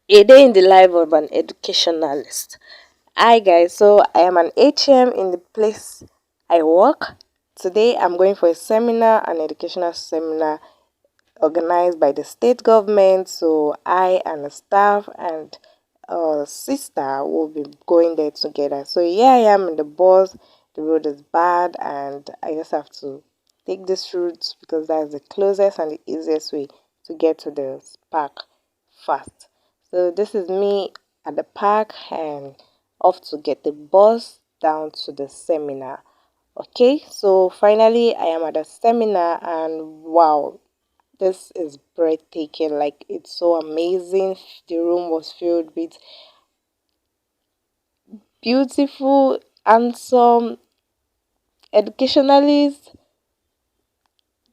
A day in the life of an educationalist. Hi guys, so I am an HM in the place I work. Today I'm going for a seminar, an educational seminar organized by the state government. So I and a staff and a sister will be going there together. So here I am in the bus. The road is bad and I just have to take this route because that's the closest and the easiest way to get to the park fast. So this is me at the park and off to get the bus down to the seminar. Okay, so finally I am at the seminar and wow, this is breathtaking. Like it's so amazing. The room was filled with beautiful, handsome educationalists,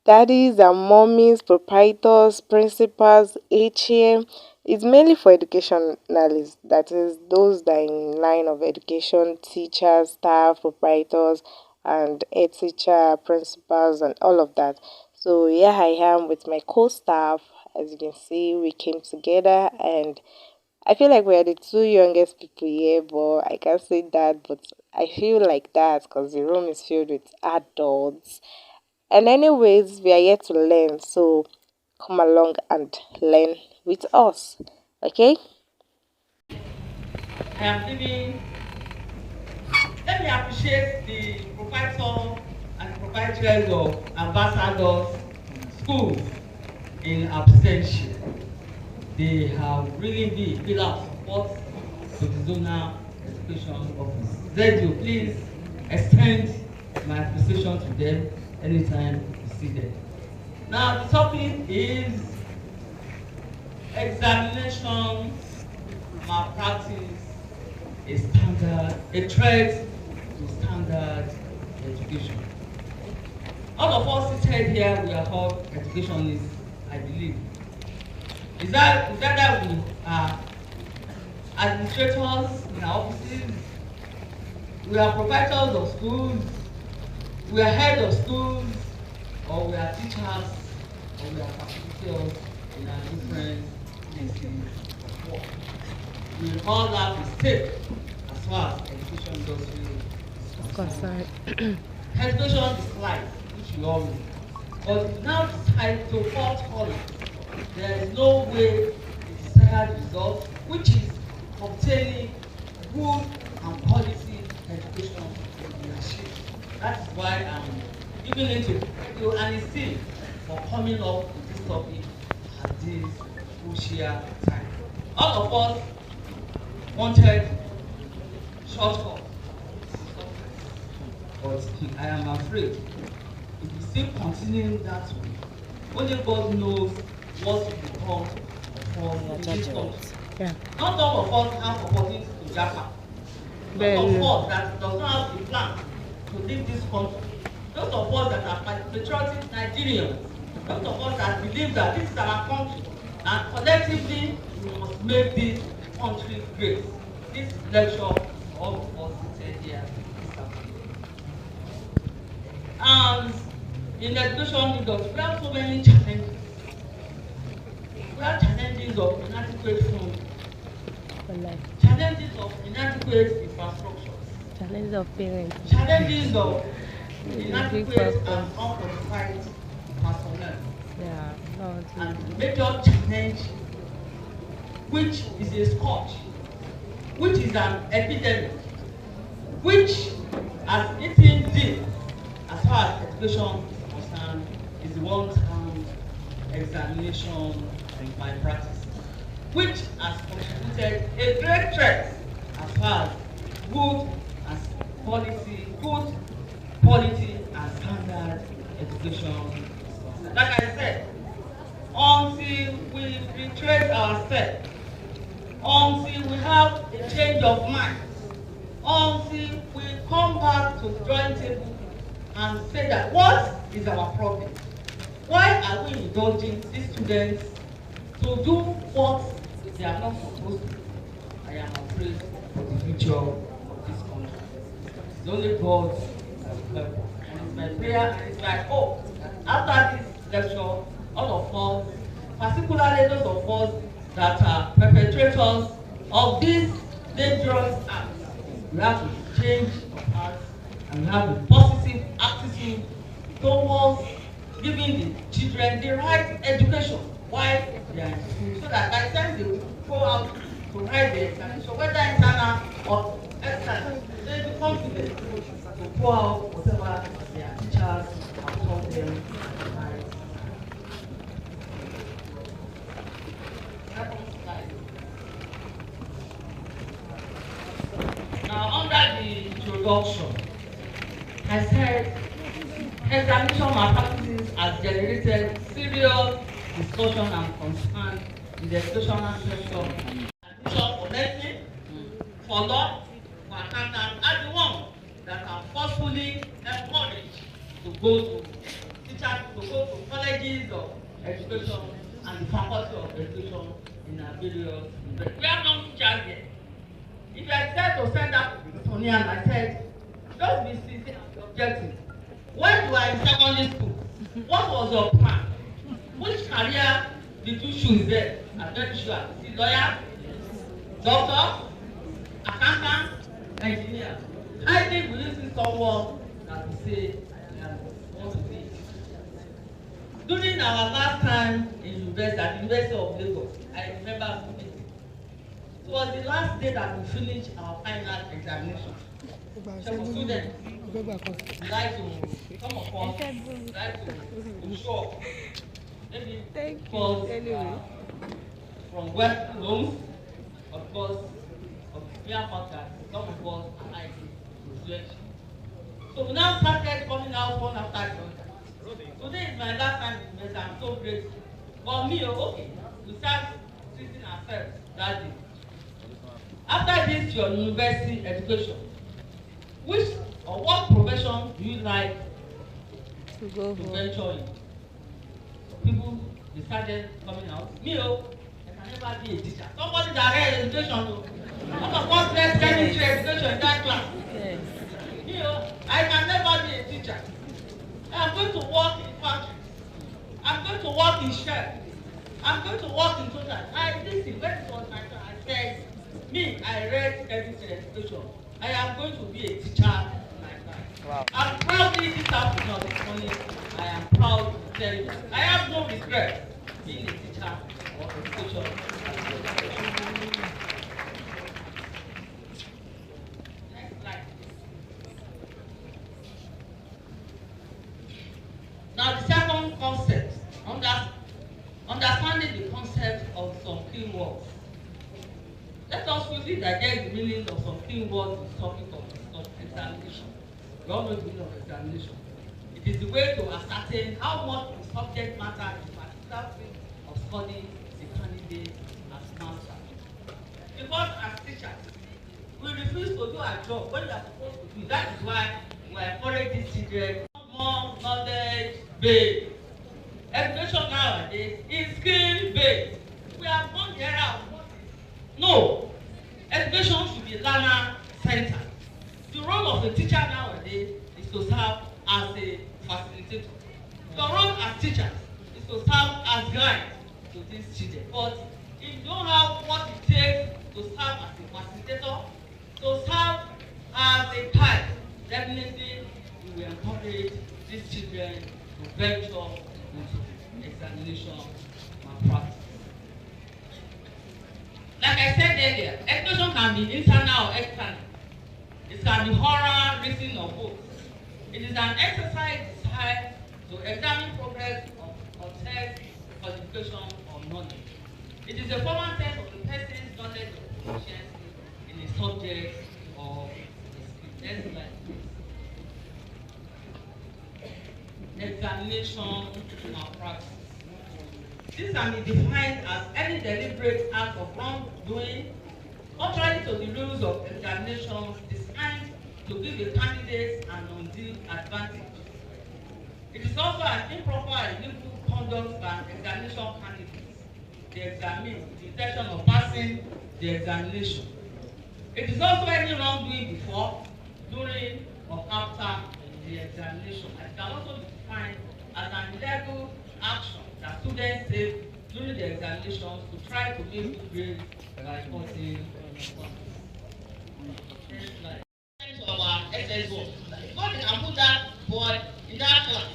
daddies and mommies, proprietors, principals, HM. It's mainly for educationalists, that is, those that are in line of education, teachers, staff, proprietors, and head teacher, principals, and all of that. So, here I am with my co staff. As you can see, we came together, and I feel like we're the two youngest people here, but I can't say that, but I feel like that because the room is filled with adults and anyways, we are here to learn, so come along and learn with us. Okay? I am giving, let me appreciate the proprietor and the proprietors of ambassadors schools in absentia. They have really been a pillar of support to the zonal education office. ZU, please extend my appreciation to them anytime you see them. Now the topic is examination malpractice, a threat to standard education. All of us seated here, we are all educationists, I believe. Is that we are administrators in our offices, we are proprietors of schools, we are head of schools, or we are teachers, or we are facilitators in our different places of work. We all have a stake as far as education industry is concerned. Education is life, which we all know. But if you now decide to cut corners, there is no way the desired result, which is obtaining good and quality education will be achieved. That is why I'm giving it to you and his team for coming up with this topic at this crucial time. All of us wanted shortcut, but I am afraid if we still continue that way, only God knows what will become of us in this country. Yeah. Not all of us have opportunity to japa. Those Very of low. us that does not have a plan to leave this country, those of us that are patriotic Nigerians, those of us that believe that this is our country and collectively we must make this country great. This lecture all of us seated here this afternoon. And in the education industry, we have so many challenges. We have challenges of inadequate funding, For life. challenges of inadequate infrastructures, Challenges of parents. challenges of It's a big inadequate factor. and unqualified personnel. Yeah. No, And the major challenge, which is a scourge, which is an epidemic, which has eaten deep as far as education is concerned, is the one-time examination malpractice, which has contributed a great threat as far as good as good quality and standard education is concerned. Like I said, until we retrace our steps, until we have a change of mind, until we come back to the drawing table and say that what is our problem? Why are we indulging these students to do what they are not supposed to do? I am afraid for the future of this country. It's only God that will help us. And it's my prayer and it's my hope that after this lecture, all of us, particularly those of us that are perpetrators of these dangerous acts. We have to change our hearts and we have a positive attitude towards giving the children the right education while they are in school, so that by the time they go out to write the examination, whether internal or external, they be confident to pour out whatever their teachers have taught them to write. Second slide. Now, under the introduction, I said examination malpractices has generated serious discussion and concern in the educational sector. Admission for medicine, for law, for accountant, are the ones that are forcefully encouraged to go to teachers, to go to colleges of education and the faculty of education in our various universities. We have no teachers here. If I said to send that to me and I said, just be sincere and objective. When you are in secondary school, what was your plan? Which career did you choose there? I'm very sure. Is it lawyer, doctor, accountant, engineer? I think we will see someone that will say, I want to be. During our last time in university, at the University of Lagos, I remember it was the last day that we finished our final examination. Some students like to come upon, like to show up. Maybe because from West loans, of course, of clear fact that some of us are like influential. So we now started coming out one after the other. Today is my last time in university. I'm so grateful. But me, okay, we start treating ourselves that day. After this your university education, which or what profession do you like to venture in? So people decided coming out. Me, I can never be a teacher. Somebody that read education, out of what read chemistry education in that class. Yes. Me, I can never be a teacher. I am going to work in factories. I'm going to work in chef. I'm going to work in total. This is when it was my turn. I said, me, I read chemistry education. I am going to be a teacher like that. Wow. I'm proudly this afternoon this morning. I am proud to tell you. I have no regret being a teacher or education. Next slide. Now the second concept, understanding the concept of some key words. Let us quickly digest the meaning of some key words in the topic of examination. We all know the meaning of examination. It is the way to ascertain how much the subject matter in a particular field of study the candidate has mastered. Because as teachers, we refuse to do our job when we are supposed to do. That is why we encourage these children more knowledge based. Education nowadays is skill based. We have gone the era of no. Education should be learner centered. The role of a teacher nowadays is to serve as a facilitator. The role as teachers is to serve as guides to these children. But if you don't have what it takes to serve as a facilitator, to serve as a guide, definitely we will encourage these children to venture into examination malpractice. Like I said earlier, education can be internal or external. It can be oral, written, or both. It is an exercise designed to examine progress of test, qualification, or knowledge. It is a formal test of the person's knowledge or proficiency in a subject or a skill. Next slide, please. Examination malpractice. This can be defined as any deliberate act of wrongdoing contrary to the rules of examinations designed to give a candidate an undue advantage. It is also an improper and illegal conduct by examination candidates, the examinee, with the intention of passing the examination. It is also any wrongdoing before, during, or after the examination. It can also be defined as an illegal action that students take during the examinations to try to make good grades by causing fun. Next slide. Of our SS1. Before they can put that boy in that class,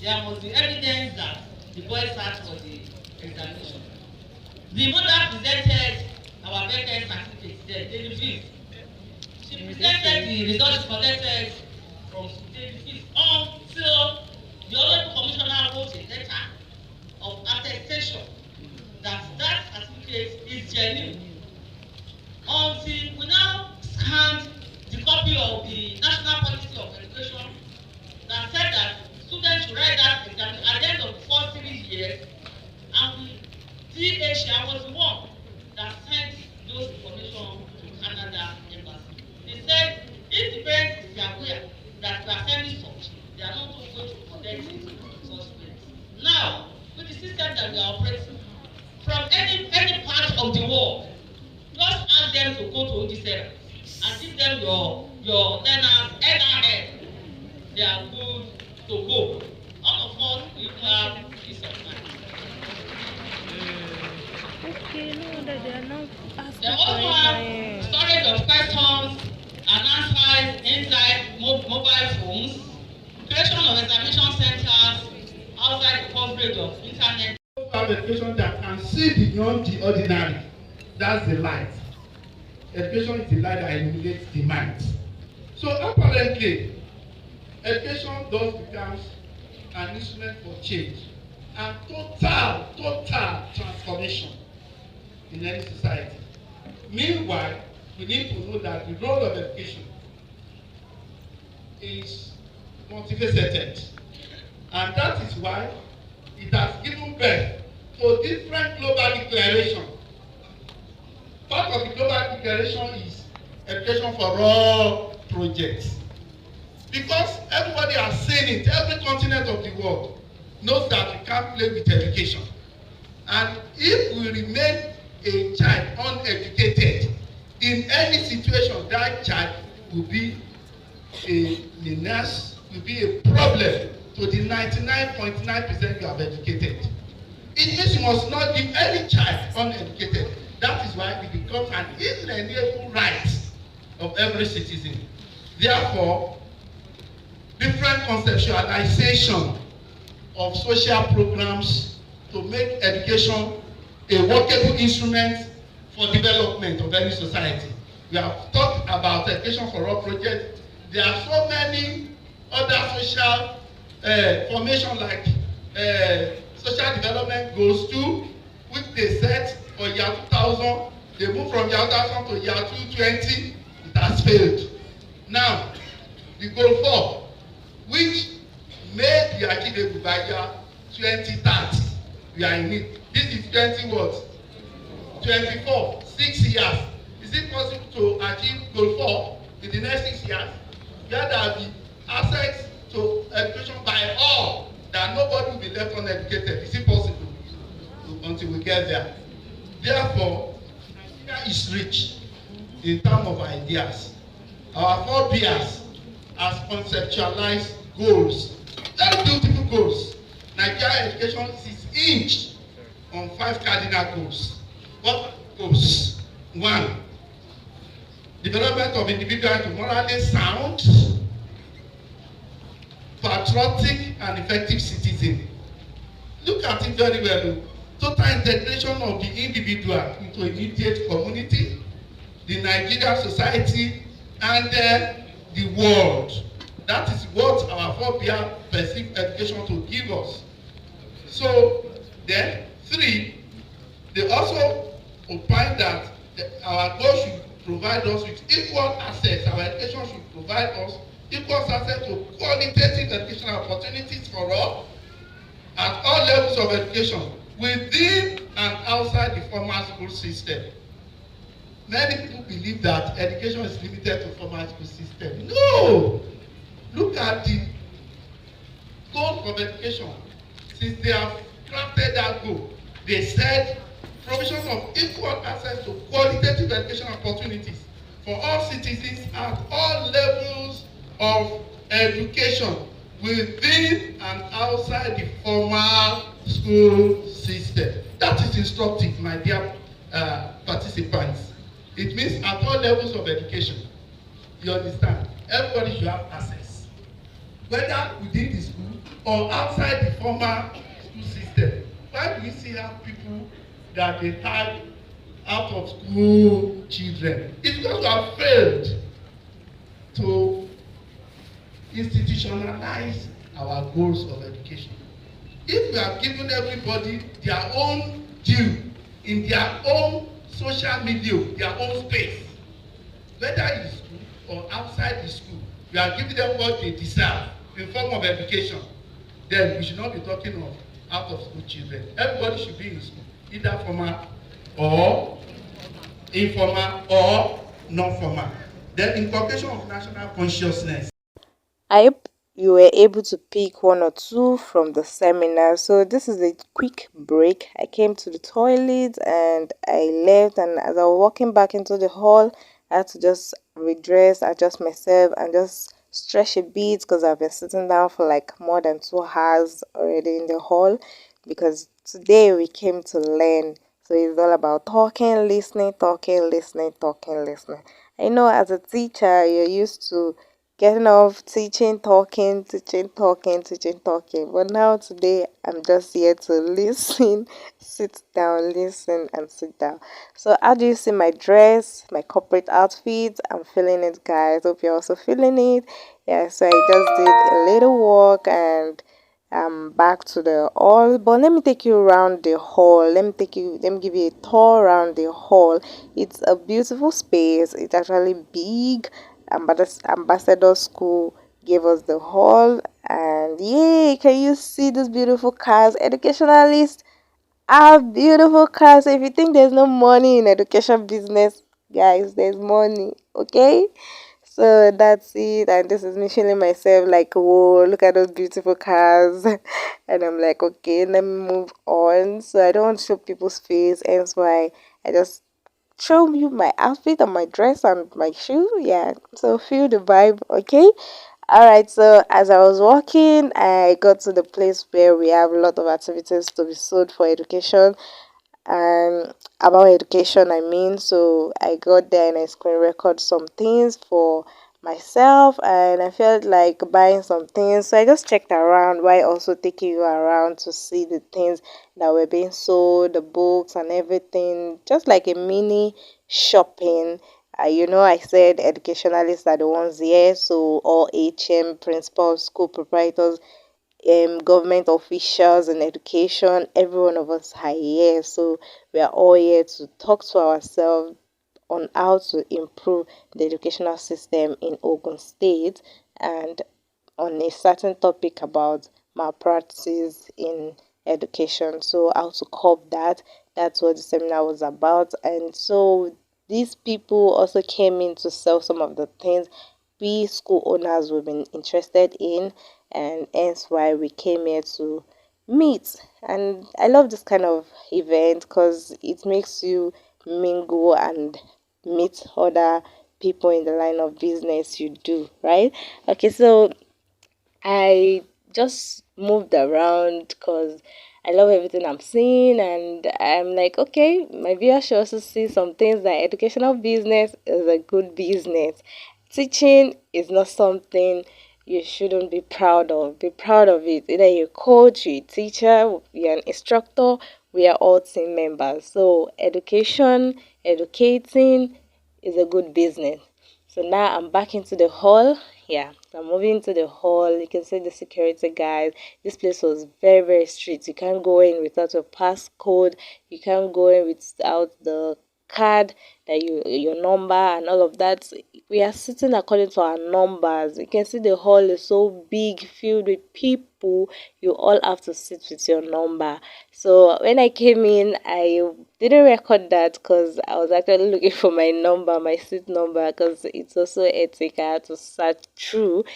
there must be evidence that the boy sat for the examination. The mother presented our birthday certificate, then they refused. She presented the results collected from the refused until the Honorable Commissioner wrote a letter of attestation that that certificate is genuine. Until we now scanned the copy of the National Policy of Education that said that students should write that exam at the end of the first 3 years, and DHR was the one that sent those information to Canada Embassy. They said if the parents is aware that we are sending such, they are not going to collect it such parents. Now, with the system that we are operating, from any part of the world, just ask them to go to Odisera and give them your learners NRN. They are good to go. All of us will have peace of mind. Okay, no, that they are not asking They also have storage of questions and answers inside mobile phones, creation of examination centers outside the coverage of internet. Have education that can see beyond the ordinary. That's the light. Education is the light that illuminates the mind. So apparently, education thus becomes an instrument for change and total transformation in any society. Meanwhile, we need to know that the role of education is multifaceted, and that is why it has given birth to different global declarations. Part of the global declaration is education for all projects. Because everybody has seen it, every continent of the world knows that we can't play with education. And if we remain a child uneducated, in any situation, that child will be a menace, will be a problem to the 99.9% you have educated. It means you must not leave any child uneducated. That is why it becomes an inalienable right of every citizen. Therefore, different conceptualization of social programs to make education a workable instrument for development of any society. We have talked about education for all projects. There are so many other social formation like social development goals too, which they set for year 2000. They moved from year 2000 to year 2020. It has failed. Now, the goal 4, which may be achievable by year 2030. We are in it. This is 20 what? 24, 6 years. Is it possible to achieve goal 4 in the next 6 years? Where there will be access to education by all, that nobody will be left uneducated. Is it possible? Until we get there. Therefore, Nigeria is rich in terms of ideas. Our forebears has conceptualized goals, very beautiful goals. Nigeria education is hinged on 5 cardinal goals. What goals? 1, development of individuals to morally sound, patriotic and effective citizen. Look at it very well. Total integration of the individual into immediate community, the Nigerian society, and the world. That is what our forebear perceive education to give us. So then, 3, they also opine that our goal should provide us with equal access. Our education should provide us equal access to qualitative educational opportunities for all at all levels of education, within and outside the formal school system. Many people believe that education is limited to formal school system. No! Look at the goal of education. Since they have crafted that goal, they said provision of equal access to qualitative education opportunities for all citizens at all levels of education, within and outside the formal school system. That is instructive, my dear participants. It means at all levels of education, you understand, everybody should have access, whether within the school or outside the formal school system. Why do we still have people that they type out of school children? It's because we have failed to institutionalize our goals of education. If we have given everybody their own due in their own social media, their own space, whether in school or outside the school, we are giving them what they deserve in form of education, then we should not be talking of out of school children. Everybody should be in school, either formal or informal or non-formal. Then inculcation of national consciousness. I hope you were able to pick one or two from the seminar. So this is a quick break. I came to the toilet and I left, and as I was walking back into the hall, I had to just redress, adjust myself and just stretch a bit because I've been sitting down for like more than 2 hours already in the hall, because today we came to learn. So it's all about talking, listening, talking, listening, talking, listening. I know as a teacher, you're used to getting off, teaching, talking, teaching, talking, teaching, talking. But now today, I'm just here to listen, sit down, listen, and sit down. So, how do you see my dress, my corporate outfit? I'm feeling it, guys. Hope you're also feeling it. Yeah, so I just did a little walk and I'm back to the hall. But let me take you around the hall. Let me give you a tour around the hall. It's a beautiful space. It's actually big. Ambassador School gave us the hall, and yay, can you see these beautiful cars? Educationalists have beautiful cars. So if you think there's no money in education business, guys, there's money. Okay, so that's it. And this is me feeling myself like, whoa, look at those beautiful cars. And I'm like, okay, let me move on. So I don't want to show people's face, hence why I just show you my outfit and my dress and my shoe. Yeah, so feel the vibe. Okay, all right. So as I was walking, I got to the place where we have a lot of activities to be sold for education, and about education, I mean. So I got there and I screen record some things for myself, and I felt like buying some things. So I just checked around while also taking you around to see the things that were being sold, the books and everything, just like a mini shopping. I said educationalists are the ones here, so all HM principals, school proprietors, government officials in education, every one of us are here. So we are all here to talk to ourselves on how to improve the educational system in Ogun State, and on a certain topic about malpractice in education. So how to curb that. That's what the seminar was about. And so these people also came in to sell some of the things we school owners have been interested in, and hence why we came here to meet. And I love this kind of event because it makes you mingle and meet other people in the line of business you do, right? Okay, so I just moved around because I love everything I'm seeing, and I'm like, okay, my viewers should also see some things that educational business is a good business. Teaching is not something you shouldn't be proud of. Be proud of it. Either you're a coach, you're a teacher, you're an instructor, we are all team members. So education, educating is a good business. So now I'm back into the hall. Yeah, so I'm moving into the hall. You can see the security guys. This place was very, very strict. You can't go in without your passcode. You can't go in without the card that your number and all of that. We are sitting according to our numbers. You can see the hall is so big, filled with people. You all have to sit with your number. So when I came in, I didn't record that because I was actually looking for my number, my seat number, because it's also ethical. I had to search through,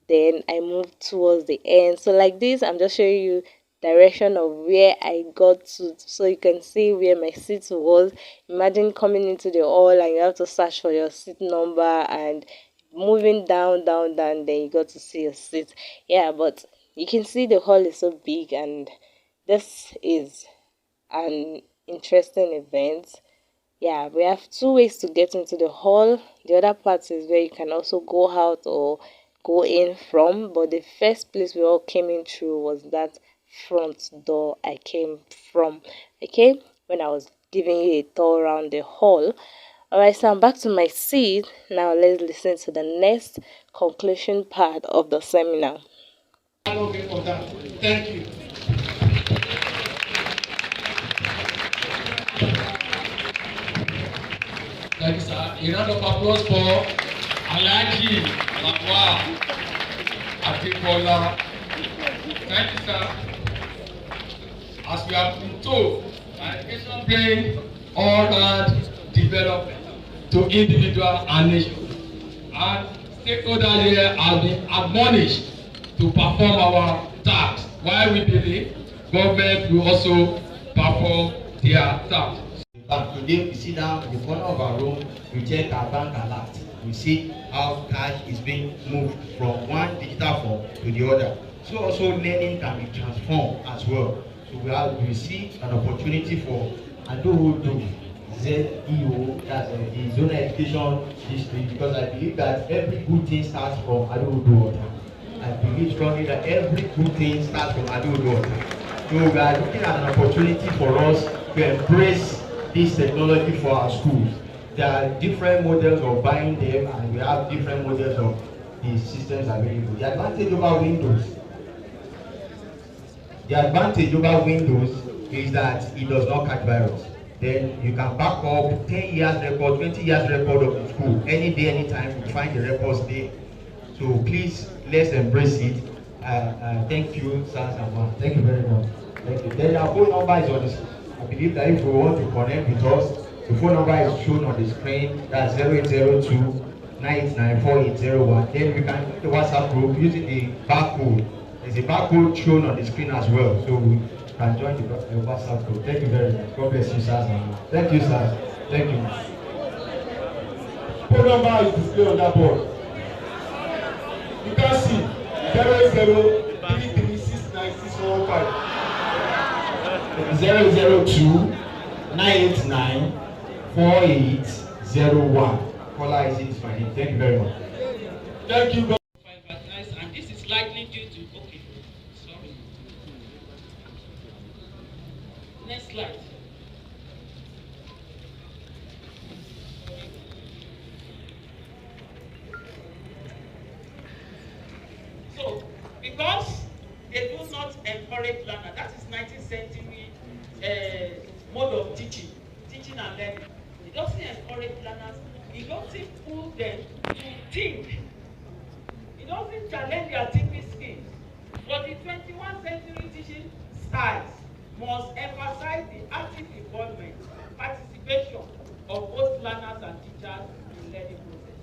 then I moved towards the end. So like this, I'm just showing you direction of where I got to, so you can see where my seat was. Imagine coming into the hall and you have to search for your seat number and moving down, down, down, then you got to see your seat. Yeah, but you can see the hall is so big, and This is an interesting event. Yeah, we have two ways to get into the hall. The other part is where you can also go out or go in from. But the first place we all came in through was that front door I came from. Okay, when I was giving you a tour around the hall. Alright, so I'm back to my seat. Now let's listen to the next conclusion part of the seminar. Thank you. Thank you, sir. A round of applause for Alhaji Lawal Adekola. Thank you, sir. As we have been told, education brings all-round development to individual and nation. And stakeholders here have been admonished to perform our tasks, while we believe government will also perform their tasks. Today we sit down in the corner of our room, we check our bank alert. We see how cash is being moved from one digital form to the other. So also learning can be transformed as well. So we see an opportunity for Adowodo ZEO, that's the Zone Education District, because I believe that every good thing starts from Adowodo. I believe strongly that every good thing starts from Adowodo. So we are looking at an opportunity for us to embrace this technology for our schools. There are different models of buying them, and we have different models of the systems available. The advantage over Windows is that it does not catch virus. Then you can back up 10 years record, 20 years record of the school. Any day, anytime, you find the records there. So please, let's embrace it. Thank you, sirs and ma'am. Thank you very much. Thank you. Then our phone number is on the screen. I believe that if we want to connect with us, the phone number is shown on the screen. That's 0802 989 4801. Then we can use the WhatsApp group using the barcode. There's a barcode shown on the screen as well. So we can join the WhatsApp group. Thank you very much. God bless you, sirs and ma'am. Thank you, sir. Thank you. Phone number is displayed on that board. You can see 0033696615. 002-989-4801. Caller is in my name. Thank you very much. Thank you. And this is likely due to, okay, sorry. Next slide. So, because they do not encourage learner, that is 19th century mode of teaching and learning. It doesn't encourage learners. It doesn't pull them to think. It doesn't challenge their thinking skills. But the 21st century teaching styles must emphasize the active involvement, participation of both learners and teachers in learning process.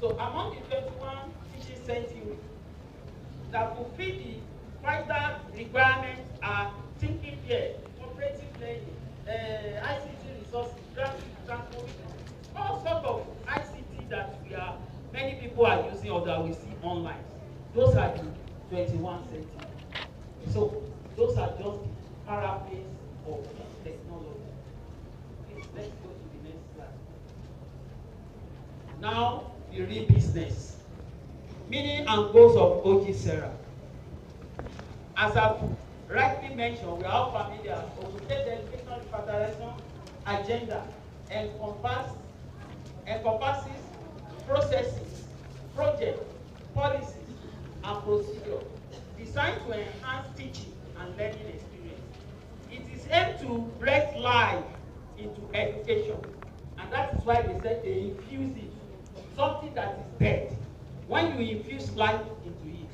So among the 21st teaching century that fulfill the vital requirements are thinking peer, cooperative learning, ICT resources, graphic transformation, all sorts of ICT that many people are using or that we see online. Those are the 21st century. So those are just the paraphrase of technology. Please, let's go to the next slide. Now, the real business. Meaning and goals of OG Sarah. As I've rightly mentioned, we are all familiar with the educational revitalization agenda encompasses processes, projects, policies, and procedures designed to enhance teaching and learning experience. It is aimed to breathe life into education, and that is why they said they infuse it, something that is dead. When you infuse life into it,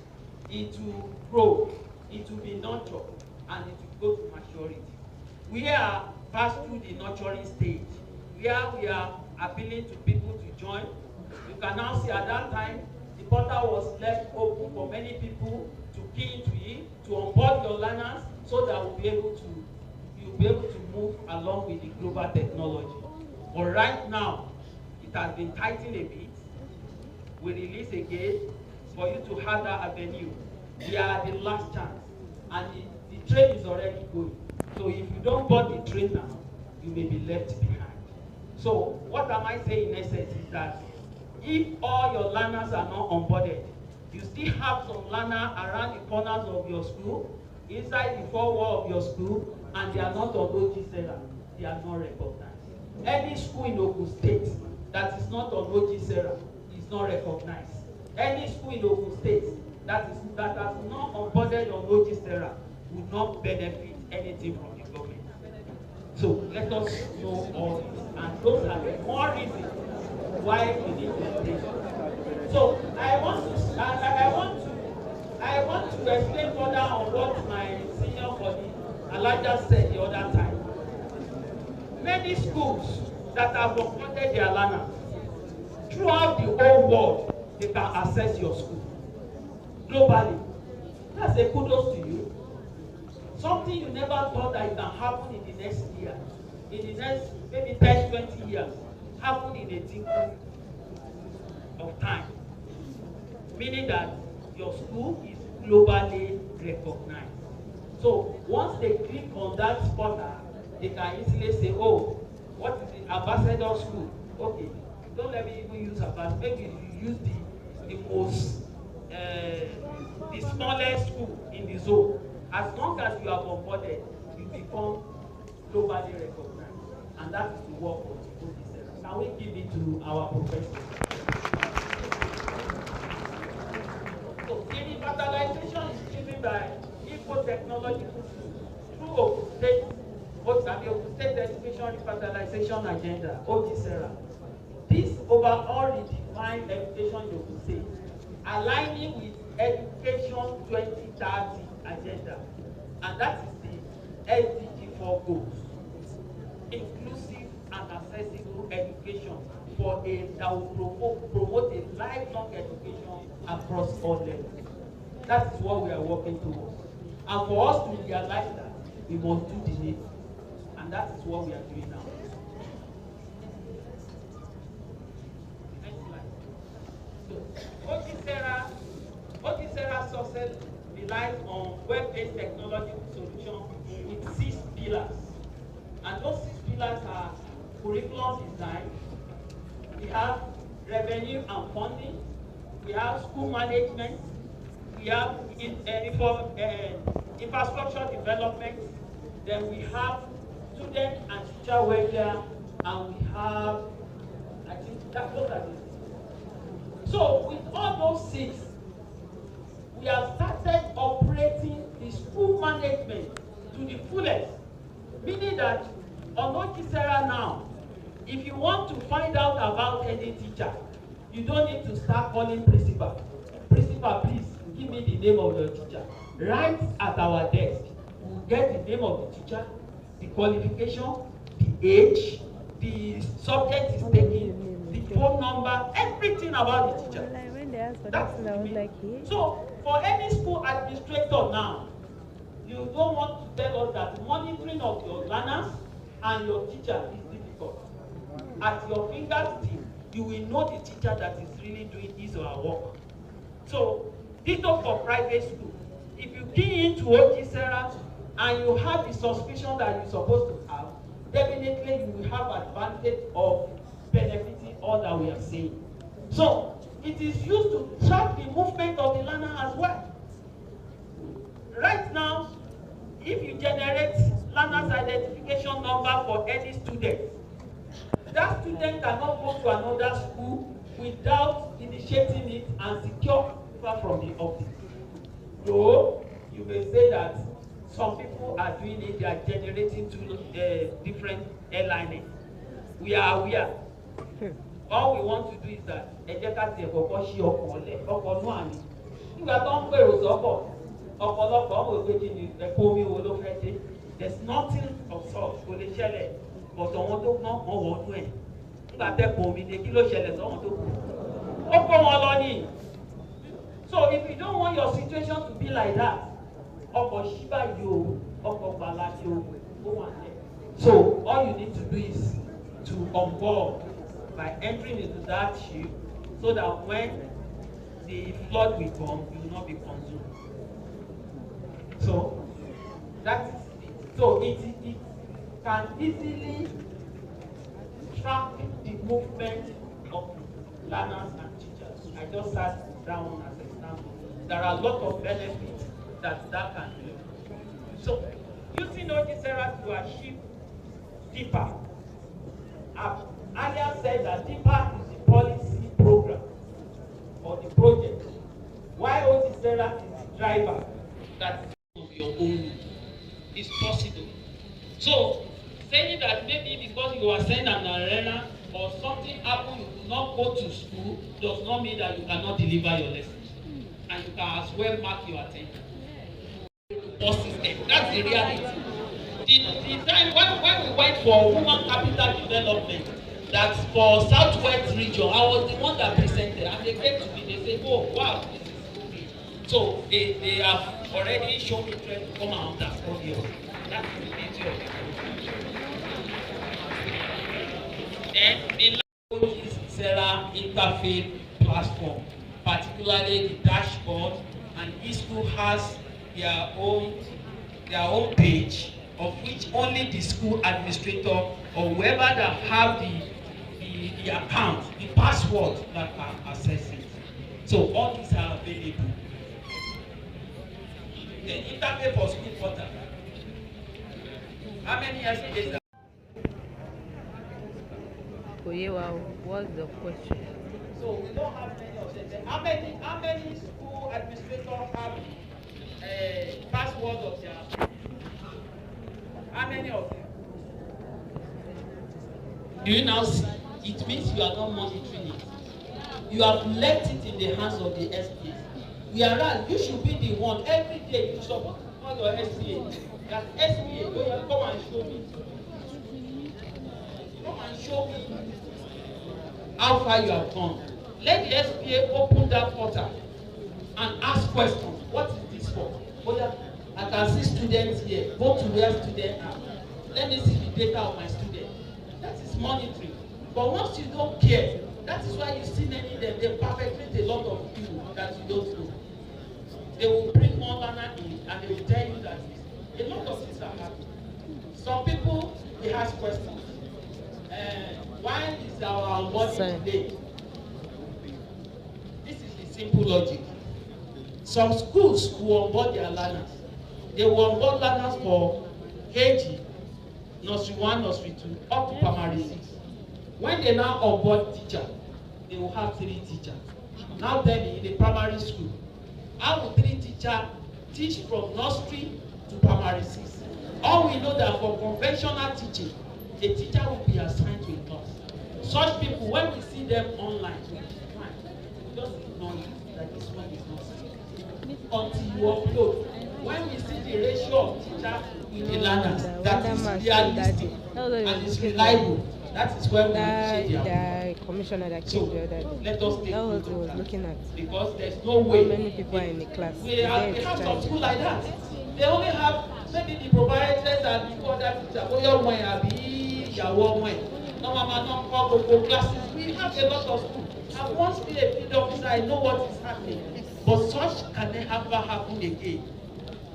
it will grow, it will be nurtured, and it will go to maturity. We are passed through the nurturing stage, where we are appealing to people to join. You can now see at that time, the portal was left open for many people to key into it, to onboard your learners, so that you'll be able to move along with the global technology. But right now, it has been tightened a bit. We release again for you to have that avenue. We are the last chance, and the train is already going. So if you don't board the train now, you may be left behind. So what am I saying in essence is that if all your learners are not onboarded, you still have some learner around the corners of your school, inside the four walls of your school, and they are not on OGSERA. They are not recognized. Any school in Ogun State that is not on OGSERA is not recognized. Any school in Ogun State that has not onboarded on OGSERA will not benefit anything from the government. So let us know all this, and those are the more reasons why we need to stay. So I want to explain further on what my senior colleague Elijah said the other time. Many schools that have onboarded their learners throughout the whole world, they can access your school globally. That's a kudos to you. Something you never thought that it can happen in the next year, in the next maybe 10, 20 years, happen in a twinkling of time. Meaning that your school is globally recognized. So once they click on that portal, they can easily say, oh, what is the ambassador school? Okay, don't let me even use ambassador. Maybe you use the smallest school in the zone. As long as you are onboarded, you become globally recognized. And that is the work of the OGSERA. Can we give it to our professor? So, fertilization is driven by eco technological through Ogun State, Ogun State Education Fertilization Agenda, OGSERA. This overall redefined education in Ogun State, aligning with Education 2030 agenda, and that is the SDG 4 goals: inclusive and accessible education that will promote a lifelong education across all levels. That is what we are working towards. And for us to realize that, we must do the need, and that is what we are doing now. Next slide. So, OGSERA success relies on web-based technology solutions with 6 pillars. And those 6 pillars are curriculum design, we have revenue and funding, we have school management, we have infrastructure development, then we have student and teacher welfare, and we have, I think that those are the. So with all those 6, we have started operating the school management to the fullest, meaning that on OGSERA now, if you want to find out about any teacher, you don't need to start calling principal. Principal, please give me the name of your teacher. Right at our desk, we'll get the name of the teacher, the qualification, the age, the subject is taking, the phone number, everything about the teacher. That's the meaning. So for any school administrator now, you don't want to tell us that monitoring of your learners and your teacher is difficult. At your fingertips, you will know the teacher that is really doing his or her work. So, ditto for private school. If you key into OGSERA and you have the suspicion that you're supposed to have, definitely you will have advantage of benefiting all that we are saying. So, it is used to track the movement of the learner as well. Right now, if you generate learner's identification number for any student, that student cannot go to another school without initiating it and secure paper from the office. Though you may say that some people are doing it, they are generating two different airlines. We are aware. All we want to do is that ẹjẹ́ ká tiẹ̀ kọ́kọ́ ṣí ọkọ̀ ọ̀lẹ̀ ọkọ̀ náà ni. Nígbà tó ń pèrò sọ́kọ̀, ọ̀pọ̀lọpọ̀ ọmọ ògbé kí ni ẹ̀kọ́ omi wo ló fẹ́ dé. There's nothing of such kò lè ṣẹlẹ̀, bọ̀tọ̀ wọn tó gbọ́n wọn wọ̀ ọ́nú ẹ̀. Nígbà tẹ́kọ̀ omi dé kí ló ṣẹlẹ̀ sọ́wọ́n tó kù. Ó kó wọn lọ ní. So if you don't want your situation to be like that, ọkọ̀ ṣíbà yóò, ọkọ̀ gbàlá yóò, ó wà lẹ̀. So all you need to do is to onboard by entering into that ship, so that when the flood will come, you will not be consumed. So That is it. So it can easily track the movement of learners and teachers. I just sat down as an example. There are a lot of benefits that can do. So using all these errors to achieve deeper. I've earlier said that deeper is the policy program or the project. Why Otisera is the driver that of your own is possible. So saying that maybe because you are sent an arena or something happened, you could not go to school does not mean that you cannot deliver your lessons. And you can as well mark your attendance. System. That's the reality. The time when we went for human capital development, that's for Southwest region, I was the one that presented, and they came to me, they said, oh wow, this is great. So they have already shown interest to come and understand us. That's the beauty of it. Then the language is Sarah interfaith platform, particularly the dashboard, and each school has their own page, of which only the school administrator or whoever that have the account, the password that can access it. So all these are available. The interface for school portal. How many years is that? Oyewa, what's the question? So we don't have many of them. How many school administrators have a password of their? How many of them? Do you now see? It means you are not monitoring it. You have left it in the hands of the SPA. Whereas you should be the one every day you should call your SPA. That SPA, come and show me. Come and show me how far you have gone. Let the SPA open that portal and ask questions. What is this for? I can see students here. Go to where students are. Let me see the data of my students. That is monitoring. But once you don't care, that is why you see many of them, they perpetrate a lot of people that you don't know. They will bring one learner in and they will tell you that a lot of things are happening. Some people, they ask questions. Why is our onboarding today? This is the simple logic. Some schools will onboard their learners. They will onboard learners for KG, nursery 1, nursery 2, up to primary 6. When they now onboard teacher, they will have 3 teachers. Now tell me, in the primary school, how will 3 teachers teach from nursery to primary 6? All we know that for conventional teaching, a teacher will be assigned to a class. Such people, when we see them online, we just ignore it, that this one is not safe. Until you upload. When we see the ratio of teachers with the learners, that is realistic and is reliable. That is where we shade their commissioner that so came the other day. let us take That was note what I was of looking at. because there's no way. How many people are in the class? We have some school like that. They only have maybe the proprietors and the other teacher. Oyo Moy abi Yawo Moy. No mama no call go classes. We have a lot of school. I once be a field officer, I know what is happening. But such can never happen again.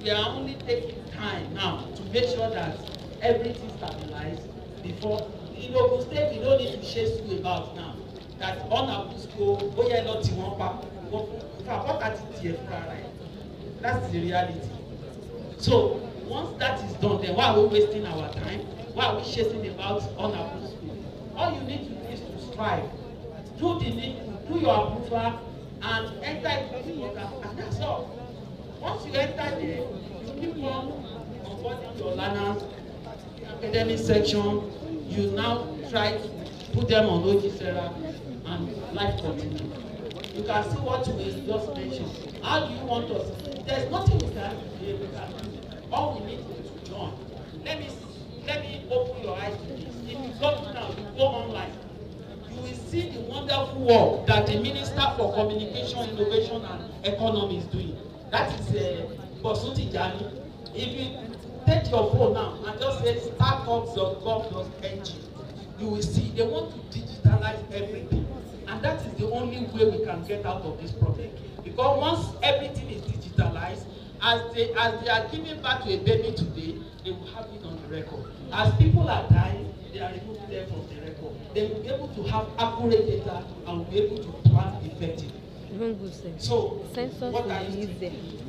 We are only taking time now to make sure that everything stabilized before. In Ogun State, we don't need to chase you about now. That on a school, boya not in one part. What at it right? That's the reality. So once that is done, then why are we wasting our time? Why are we chasing about on a school? All you need to do is to strive. Do the need, do your approval, and enter into the program, and that's all. Once you enter there, you keep on onboarding your learners, academic section. You now try to put them on Ogisera and life continue. You can see what we just mentioned. How do you want us? There's nothing we can do. All we need is to join. Let me open your eyes to this. If you go now, you go online, you will see the wonderful work that the Minister for Communication, Innovation and Economy is doing. That is Bosuti Jani. If you take your phone now and just say startups.gov.ng, you will see they want to digitalize everything, and that is the only way we can get out of this problem. Because once everything is digitalized as they are giving birth to a baby today, they will have it on the record. As people are dying, they are removing them from the record. They will be able to have accurate data and will be able to plan effectively. So, what are you thinking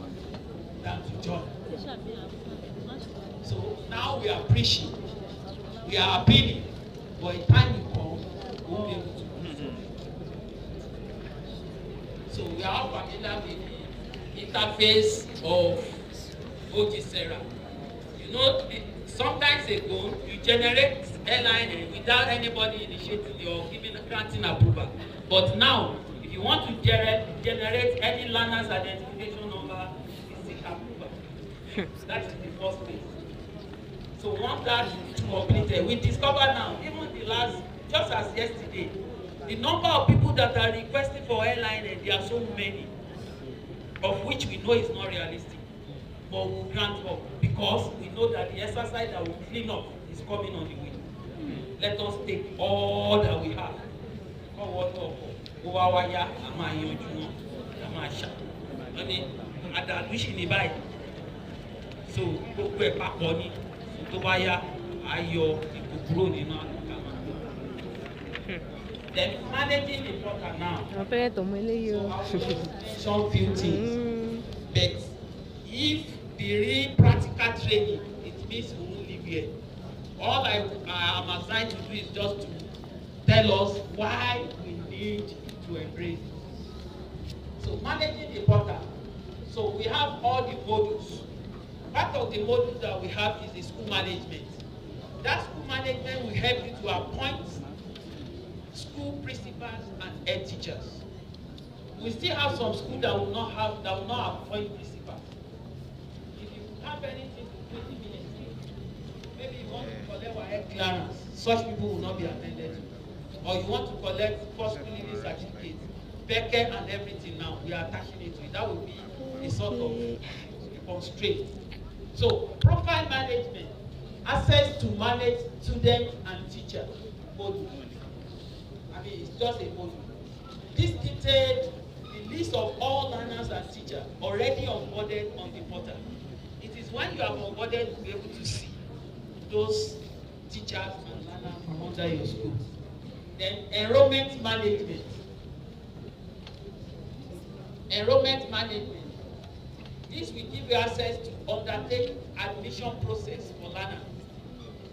than to join? So now we are preaching, we are appealing, but in time will come, we won't be able to. So we are all familiar with the interface of Ogisera. You know, sometimes ago, you generate airline without anybody initiating or giving granting approval. But now, if you want to generate any learner's identification number, you seek approval. That is the first phase. So once that is completed, we discover now, even the last, just as yesterday, the number of people that are requesting for airline, and there are so many, of which we know is not realistic, but we'll grant up because we know that the exercise that will clean up is coming on the way. Let us take all that we have. So gbogbo ẹ̀ papọ̀ ni tó bá yá ayọ̀ ìbò kúrò nínú àkàmà. Then managing the portal now. So I will mention few things. But if the real practical training, it means we won't live here. All I am assigned to do is just to tell us why we need to embrace it. So managing the portal. So we have all the modules. Part of the modules that we have is the school management. That school management will help you to appoint school principals and head teachers. We still have some schools that will not appoint principals. If you have anything to 20 minutes, maybe you want to collect our head clearance, such people will not be attended to. Or you want to collect first school living certificate, Becker and everything now, we are attaching it to it. That will be a sort of constraint. So, profile management, access to manage students and teachers, module. I mean, it's just a module. This detailed the list of all learners and teachers already onboarded on the portal. It is when you are onboarded, you'll be able to see those teachers and learners under your school. Then, enrollment management. Enrollment management. This will give you access to undertake admission process for learners.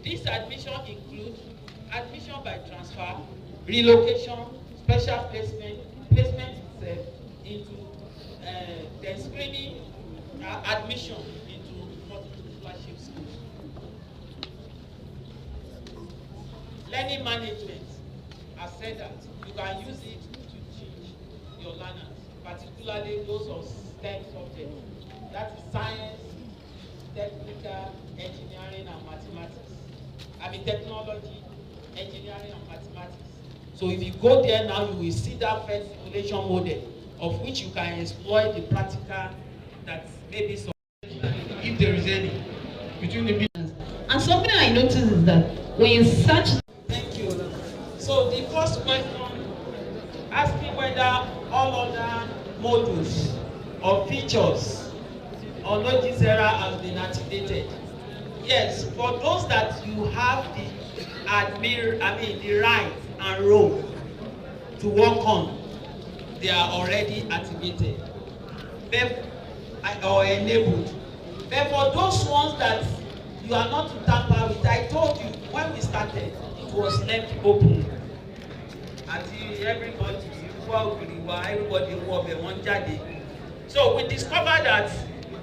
This admission includes admission by transfer, relocation, special placement itself into the screening admission into multiple scholarship schools. Learning management, I said that you can use it to teach your learners, particularly those of STEM subjects. That is science, technical, engineering, and mathematics. I mean technology, engineering, and mathematics. So if you go there now, you will see that first simulation model, of which you can exploit the practical that maybe some, if there is any, between the business. And something I noticed is that when you search. Thank you. So the first question asking whether all other modules or features on Ogisera has been activated. Yes, for those that you have the the right and role to work on, they are already activated or enabled. But for those ones that you are not to tamper with, I told you when we started, it was left open. Until everybody won jáde. So we discovered that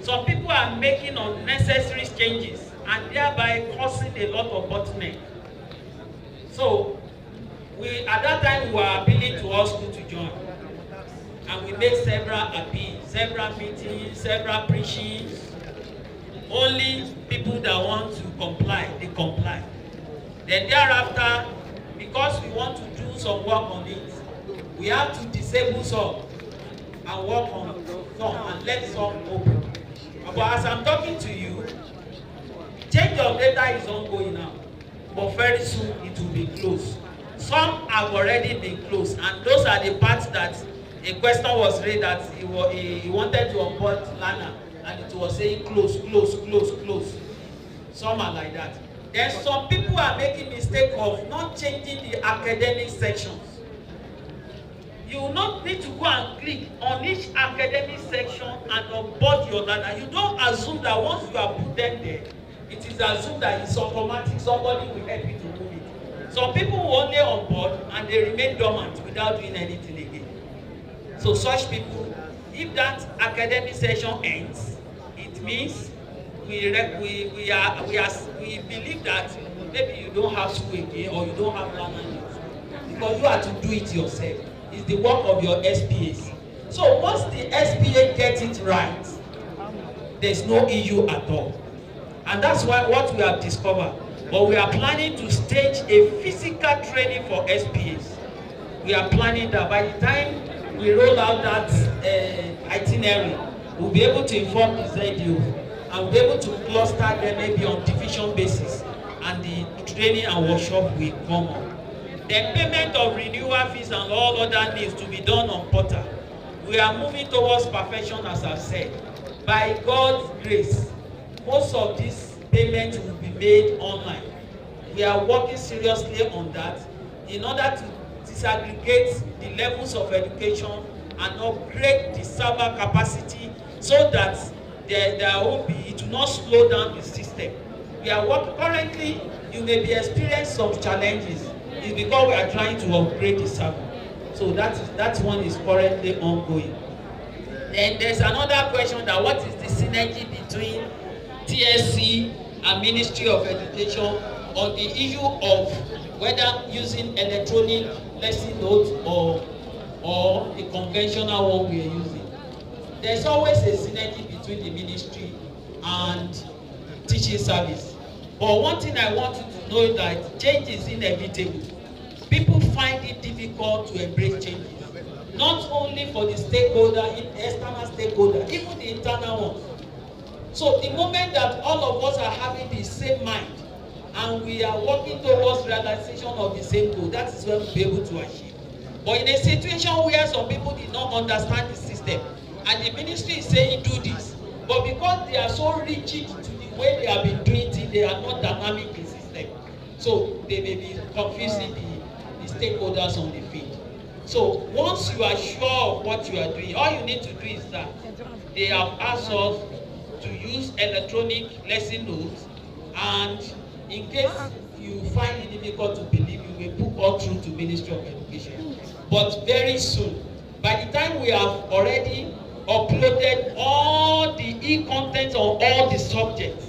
some people are making unnecessary changes and thereby causing a lot of bottleneck. So at that time we were appealing to all schools to join. And we made several appeals, several meetings, several preachings. Only people that want to comply, they comply. Then thereafter, because we want to do some work on it, we have to disable some and work on some and let some open. But as I'm talking to you, change of data is ongoing now, but very soon it will be closed. Some have already been closed, and those are the parts that a question was raised that he wanted to onboard learner, and it was saying close, close, close, close. Some are like that. Then some people are making mistake of not changing the academic sections. You will not need to go and click on each academic section and onboard your learner. You don't assume that once you have put them there, it is assumed that it's automatic, somebody will help you to move it. Some people will only onboard and they remain dormant without doing anything again. So such people, if that academic session ends, it means we believe that maybe you don't have school again or you don't have learner because you have to do it yourself. It's the work of your SPAs. So once the SPA gets it right, there's no issue at all. And that's why what we have discovered. But we are planning to stage a physical training for SPAs. We are planning that by the time we roll out that itinerary, we'll be able to inform the ZDO and we'll be able to cluster them maybe on division basis, and the training and workshop will come on. The payment of renewal fees and all other needs to be done on portal. We are moving towards perfection, as I've said. By God's grace, most of these payments will be made online. We are working seriously on that in order to disaggregate the levels of education and upgrade the server capacity so that there will be, it will not slow down the system. We are working currently. You may be experiencing some challenges. It's because we are trying to upgrade the server. So that one is currently ongoing. Then there's another question that what is the synergy between TSC and Ministry of Education on the issue of whether using electronic lesson notes or the conventional one we are using. There's always a synergy between the ministry and teaching service. But one thing I want you to know is that change is inevitable. People find it difficult to embrace changes. Not only for the stakeholder, external stakeholder, even the internal ones. So the moment that all of us are having the same mind and we are working towards realization of the same goal, that is when we'll be able to achieve. But in a situation where some people did not understand the system and the ministry is saying do this, but because they are so rigid to the way they have been doing it, they are not dynamic in the system. So they may be confusing the stakeholders on the field. So once you are sure of what you are doing, all you need to do is that they have asked us to use electronic lesson notes, and in case you find it difficult to believe, you may book all through to Ministry of Education. But very soon, by the time we have already uploaded all the e-contents on all the subjects,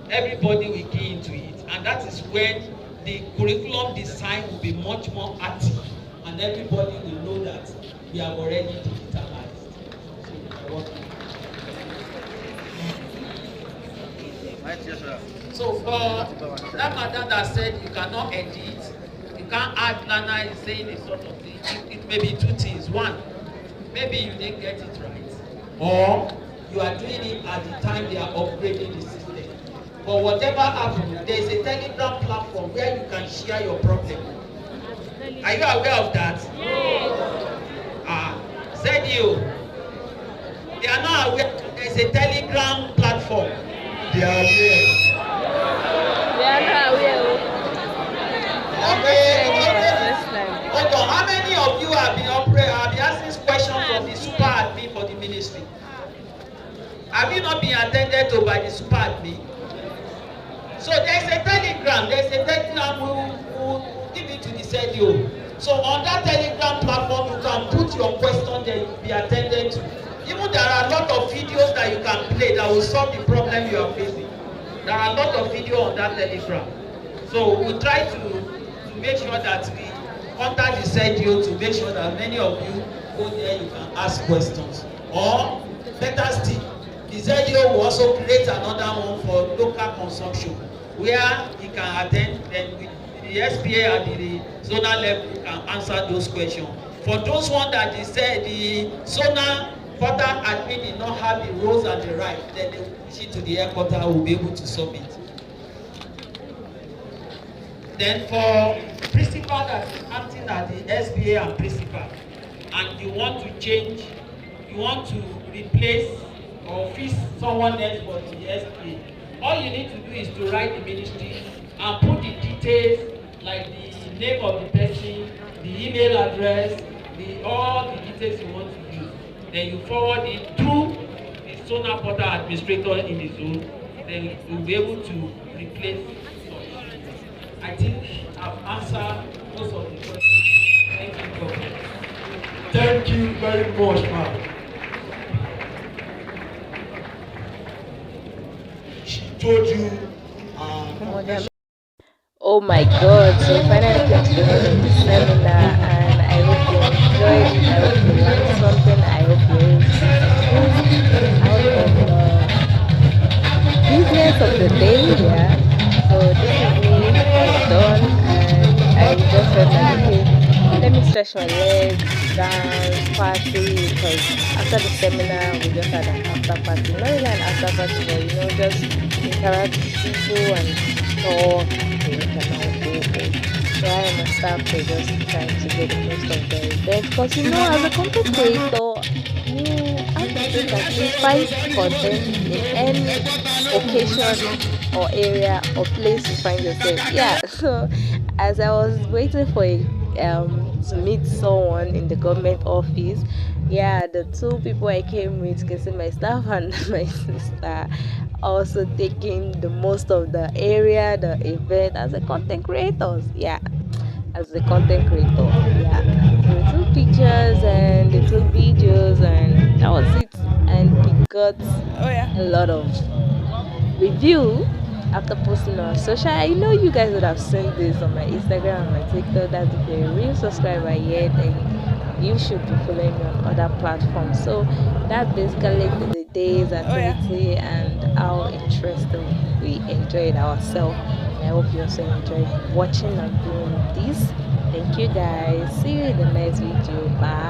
everybody will key into it, and that is when the curriculum design will be much more active, and everybody will know that we have already digitalized. So for that matter that said you cannot edit, you can't add learner is saying this sort of thing, it may be two things. One, maybe you didn't get it right, or you are doing it at the time they are upgrading the system. But whatever happens, there is a Telegram platform where you can share your problem. Are you aware of that? Yes. Said you. They are not aware there is a Telegram platform. They are aware. They are not aware. Okay. Hold on. How many of you have been asking questions from the super admin for the ministry? Have you not been attended to by the super admin? So there's a Telegram. We will give it to the CDO. So on that Telegram platform, you can put your question there, you will be attended to. Even there are a lot of videos that you can play that will solve the problem you are facing. There are a lot of videos on that Telegram. So we try to make sure that we contact the CDO to make sure that many of you go there, you can ask questions. Or better still, the ZDO will also create another one for local consumption where he can attend, then with the SPA at the zonal level can answer those questions. For those ones that they said the zonal portal admin did not have the roles and the right, then they will push it to the headquarter who will be able to submit. Then for principal that is acting at the SPA and principal, and you want to change, you want to replace or fix someone else for the SPA. All you need to do is to write the ministry and put the details like the name of the person, the email address, all the details you want to use. Then you forward it to the Sona Portal administrator in the zone. Then you'll be able to replace such. I think I've answered most of the questions. Thank you, Governor. Thank you very much, ma'am. She told you Oh my god, so we finally came to the end of the seminar and I hope you enjoyed it. I hope you learned something. I hope you're able to take some tips out of the business of the day. Yeah. So this is me all done and I just felt like okay, let me stretch my legs, dance, party because after the seminar we just had an after party. Not really an after party, but just interact with people and talk. Then you can now go home. So I and my staff were just trying to get the most of the event because as a content creator, you have to think at least 5 content in any occasion or area or place you find yourself. Yeah. So as I was waiting for to meet someone in the government office, yeah, the two people I came with, kissing my staff and my sister, also taking the most of the area, the event as a content creators. Yeah, as a content creator. Yeah. So we took pictures and they took videos and that was it. And we got a lot of review after posting on social. I know you guys would have seen this on my Instagram and my TikTok. That if you're a real subscriber yet, then you should be following me on other platforms. So that's basically the day's activity and how interesting we enjoyed ourselves. And I hope you also enjoyed watching and doing this. Thank you guys. See you in the next video. Bye.